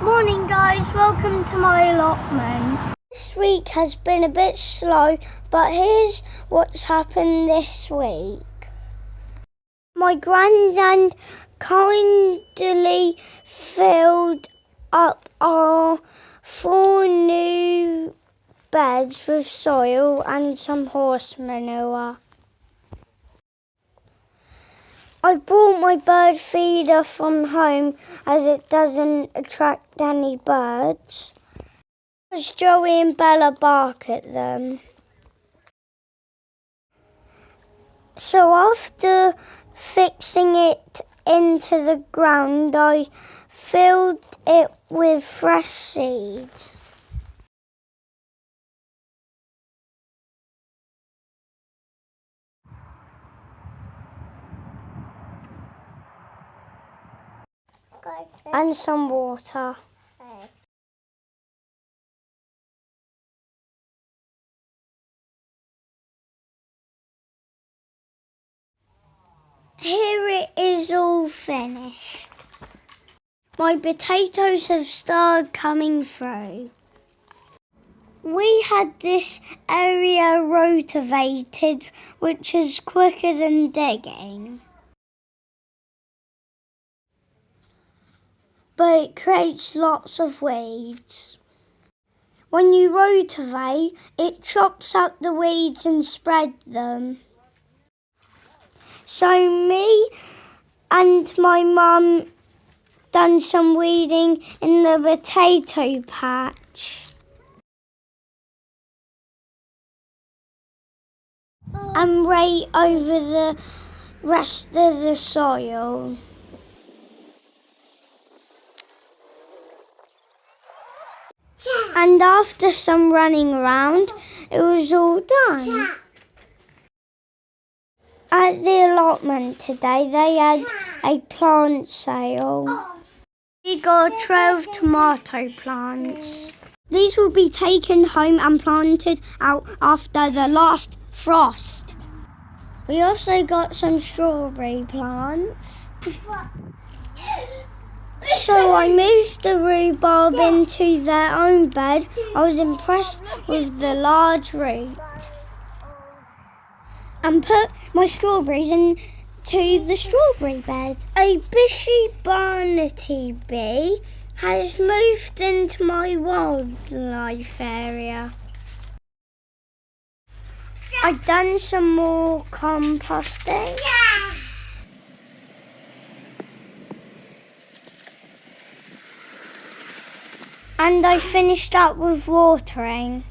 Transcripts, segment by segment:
Morning guys, welcome to my allotment. This week has been a bit slow, but here's what's happened this week. My granddad kindly filled up our 4 new beds with soil and some horse manure. I brought my bird feeder from home as it doesn't attract any birds. As Joey and Bella bark at them. So after fixing it into the ground, I filled it with fresh seeds. And some water. Here it is all finished. My potatoes have started coming through. We had this area rotavated, which is quicker than digging. But it creates lots of weeds. When you rotivate, it chops up the weeds and spreads them. So me and my mum done some weeding in the potato patch. And right over the rest of the soil. And after some running around, it was all done. At the allotment today, they had a plant sale. We got 12 tomato plants. These will be taken home and planted out after the last frost. We also got some strawberry plants. So I moved the rhubarb into their own bed. I was impressed with the large root. And put my strawberries into the strawberry bed. A bushy barnety bee has moved into my wildlife area. I've done some more composting. And I finished up with watering.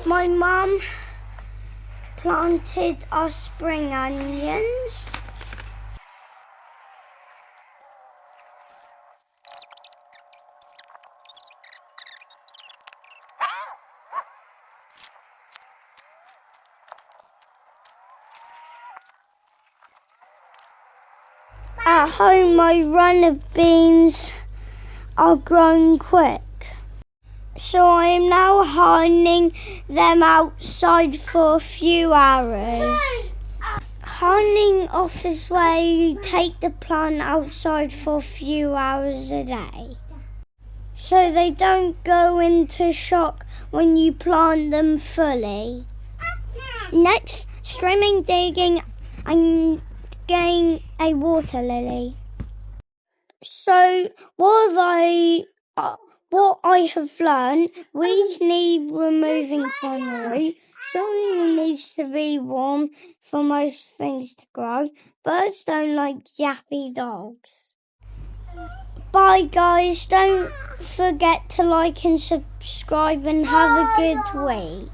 My mum planted our spring onions. At home, my runner beans are growing quick. So I am now hardening them outside for a few hours. Hardening offers where you take the plant outside for a few hours a day. So they don't go into shock when you plant them fully. Next, trimming, digging and getting a water lily. So what I have learned, weeds need removing from the root. Soil needs to be warm for most things to grow. Birds don't like yappy dogs. Bye guys, don't forget to like and subscribe and have a good week.